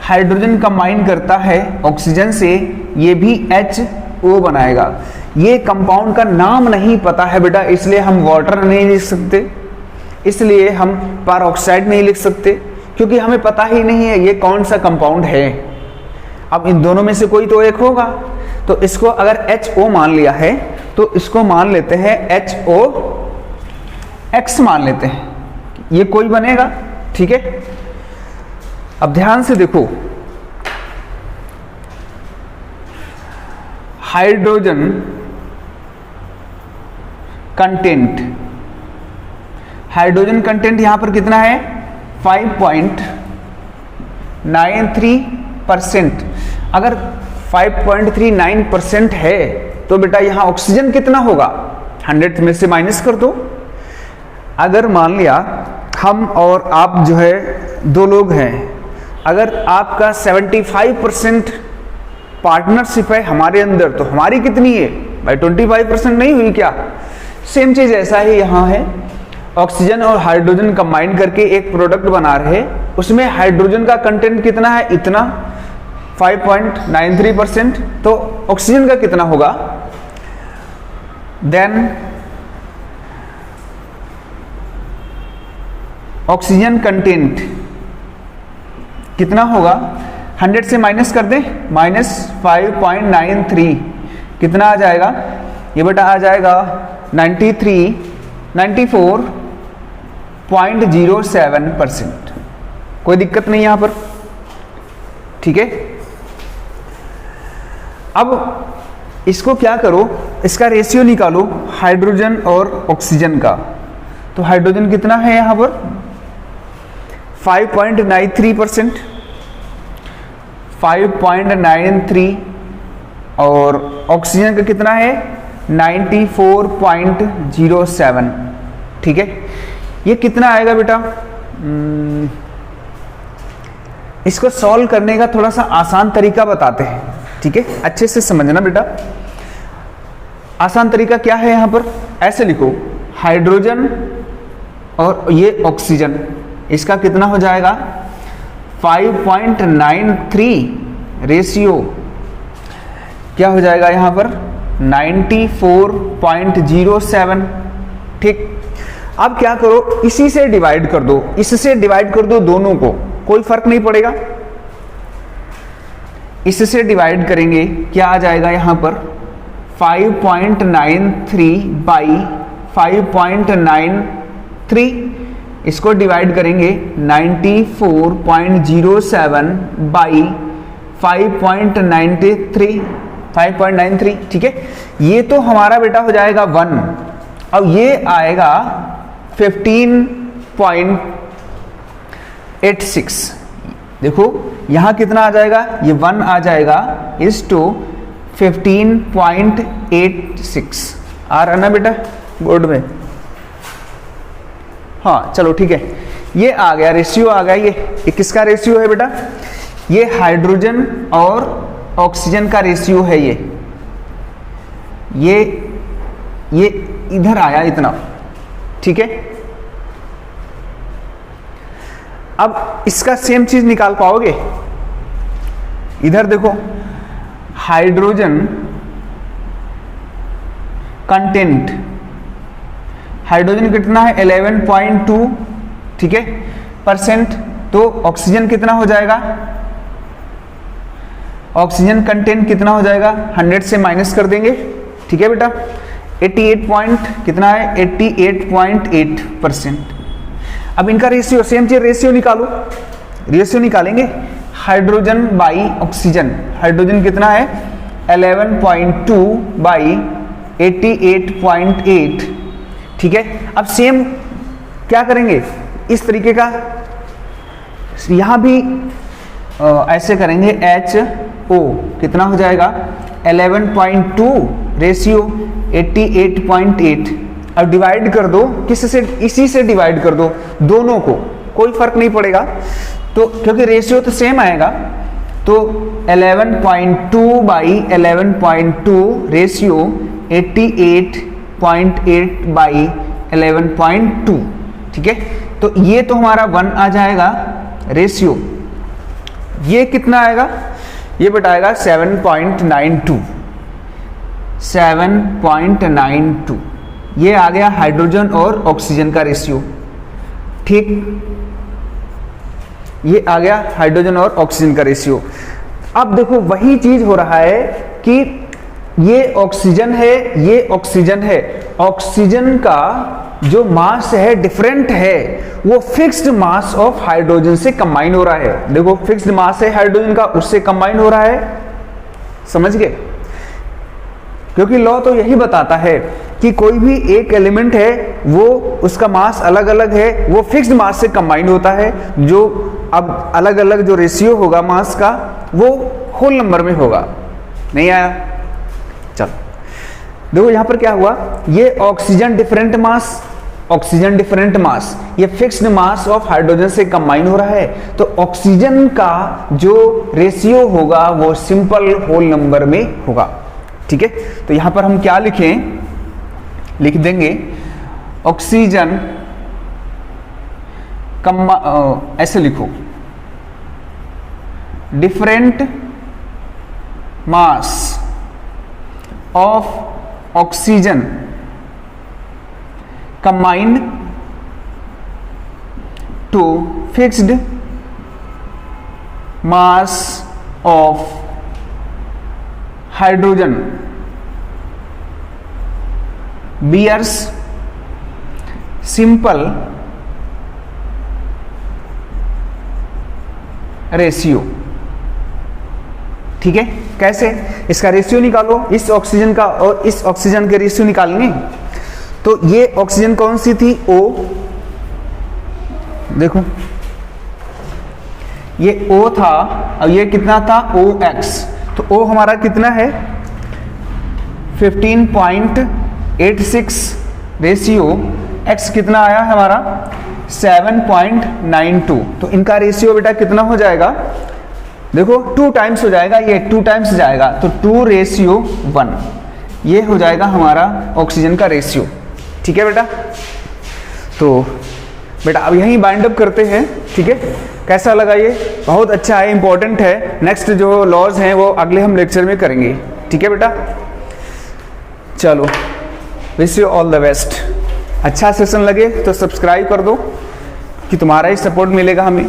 S1: हाइड्रोजन कंबाइन करता है ऑक्सीजन से, ये भी HO बनाएगा। ये कंपाउंड का नाम नहीं पता है बेटा, इसलिए हम वाटर नहीं लिख सकते, इसलिए हम पेरोक्साइड नहीं लिख सकते, क्योंकि हमें पता ही नहीं है ये कौन सा कंपाउंड है। अब इन दोनों में से कोई तो एक होगा, तो इसको अगर HO मान लिया है तो इसको मान लेते हैं HOX मान लेते हैं, ये कोई बनेगा। ठीक है, अब ध्यान से देखो, हाइड्रोजन कंटेंट, हाइड्रोजन कंटेंट यहां पर कितना है 5.93%। अगर 5.39% है तो बेटा यहां ऑक्सीजन कितना होगा, 100 में से माइनस कर दो। अगर मान लिया हम और आप जो है दो लोग हैं, अगर आपका 75% पार्टनरशिप है हमारे अंदर, तो हमारी कितनी है भाई, 25% नहीं हुई क्या? सेम चीज ऐसा ही यहां है, ऑक्सीजन और हाइड्रोजन कंबाइन करके एक प्रोडक्ट बना रहे, उसमें हाइड्रोजन का कंटेंट कितना है, इतना 5.93%, तो ऑक्सीजन का कितना होगा, देन ऑक्सीजन कंटेंट कितना होगा, 100 से माइनस कर दें, -5.93 कितना आ जाएगा, ये बेटा आ जाएगा 94.07%। कोई दिक्कत नहीं यहां पर। ठीक है, अब इसको क्या करो, इसका रेशियो निकालो हाइड्रोजन और ऑक्सीजन का। तो हाइड्रोजन कितना है यहां पर 5.93%, 5.93, और ऑक्सीजन का कितना है 94.07। ठीक है, ये कितना आएगा बेटा, इसको सॉल्व करने का थोड़ा सा आसान तरीका बताते हैं। ठीक है, अच्छे से समझना बेटा। आसान तरीका क्या है, यहां पर ऐसे लिखो, हाइड्रोजन और ये ऑक्सीजन, इसका कितना हो जाएगा 5.93 रेशियो क्या हो जाएगा यहां पर 94.07। ठीक, अब क्या करो, इसी से डिवाइड कर दो, इससे डिवाइड कर दो दोनों को, कोई फर्क नहीं पड़ेगा। इससे डिवाइड करेंगे क्या आ जाएगा यहां पर 5.93 बाई 5.93, इसको डिवाइड करेंगे 94.07 बाई 5.93। ठीक है, ये तो हमारा बेटा हो जाएगा 1, अब ये आएगा 15.86। देखो यहां कितना आ जाएगा, ये 1 आ जाएगा, इज टू 15.86 आ रहा ना बेटा बोर्ड में। हाँ चलो ठीक है, ये आ गया, रेशियो आ गया। ये किसका रेशियो है बेटा, ये हाइड्रोजन और ऑक्सीजन का रेशियो है। ये इधर आया इतना। ठीक है, अब इसका सेम चीज निकाल पाओगे, इधर देखो, हाइड्रोजन कंटेंट, हाइड्रोजन कितना है 11.2, ठीक है %, तो ऑक्सीजन कितना हो जाएगा, ऑक्सीजन कंटेंट कितना हो जाएगा 100 से माइनस कर देंगे। ठीक है बेटा, 88 कितना है 88.8%। अब इनका रेशियो, सेम चीज रेशियो निकालो, रेशियो निकालेंगे हाइड्रोजन बाई ऑक्सीजन, हाइड्रोजन कितना है 11.2 बाई 88.8। ठीक है, अब सेम क्या करेंगे, इस तरीके का यहां भी ऐसे करेंगे HO कितना हो जाएगा 11.2 रेशियो 88.8। अब डिवाइड कर दो, किससे, इसी से डिवाइड कर दो दोनों को, कोई फर्क नहीं पड़ेगा तो, क्योंकि रेशियो तो सेम आएगा। तो 11.2 बाई 11.2 रेशियो 88.8 बाई 11.2, ठीक है। तो ये तो हमारा 1 आ जाएगा रेशियो, ये कितना आएगा, ये बताएगा 7.92, 7.92। ये आ गया हाइड्रोजन और ऑक्सीजन का रेशियो, ठीक, ये आ गया हाइड्रोजन और ऑक्सीजन का रेशियो। अब देखो वही चीज हो रहा है कि ये ऑक्सीजन है, ये ऑक्सीजन है, ऑक्सीजन का जो मास है डिफरेंट है, वो फिक्स्ड मास ऑफ हाइड्रोजन से कंबाइन हो रहा है। देखो फिक्स्ड मास है हाइड्रोजन का, उससे कंबाइन हो रहा है, समझ गए। क्योंकि लॉ तो यही बताता है कि कोई भी एक एलिमेंट है वो उसका मास अलग अलग है, वो फिक्स्ड मास से कंबाइन होता है, जो अब अलग अलग जो रेशियो होगा मास का वो होल नंबर में होगा। नहीं आया, चलो देखो यहां पर क्या हुआ, ये oxygen different mass, oxygen different mass, ये फिक्स्ड मास ऑफ हाइड्रोजन से कंबाइन हो रहा है, तो ऑक्सीजन का जो रेशियो होगा वो सिंपल होल नंबर में होगा, ठीक है। तो यहां पर हम क्या लिखें, लिख देंगे ऑक्सीजन ऐसे लिखो, different mass of oxygen combined to fixed mass of hydrogen bears simple ratio, ठीक है। कैसे, इसका रेशियो निकालो, इस ऑक्सीजन का और इस ऑक्सीजन के रेशियो निकालेंगे। तो ये ऑक्सीजन कौन सी थी, O, देखो ये O था, अब ये कितना था OX, तो O हमारा कितना है 15.86 रेशियो, X कितना आया है हमारा 7.92। तो इनका रेशियो बेटा कितना हो जाएगा, देखो 2 टाइम्स हो जाएगा, ये 2 टाइम्स जाएगा तो 2:1, ये हो जाएगा हमारा ऑक्सीजन का रेशियो, ठीक है बेटा। तो बेटा अब यहीं बाइंड अप करते हैं, ठीक है। कैसा लगा ये, बहुत अच्छा है, इंपॉर्टेंट है। नेक्स्ट जो लॉज हैं वो अगले हम लेक्चर में करेंगे, ठीक है बेटा। चलो, wish you all the best. अच्छा सेशन लगे तो सब्सक्राइब कर दो कि तुम्हारा ही सपोर्ट मिलेगा हमें।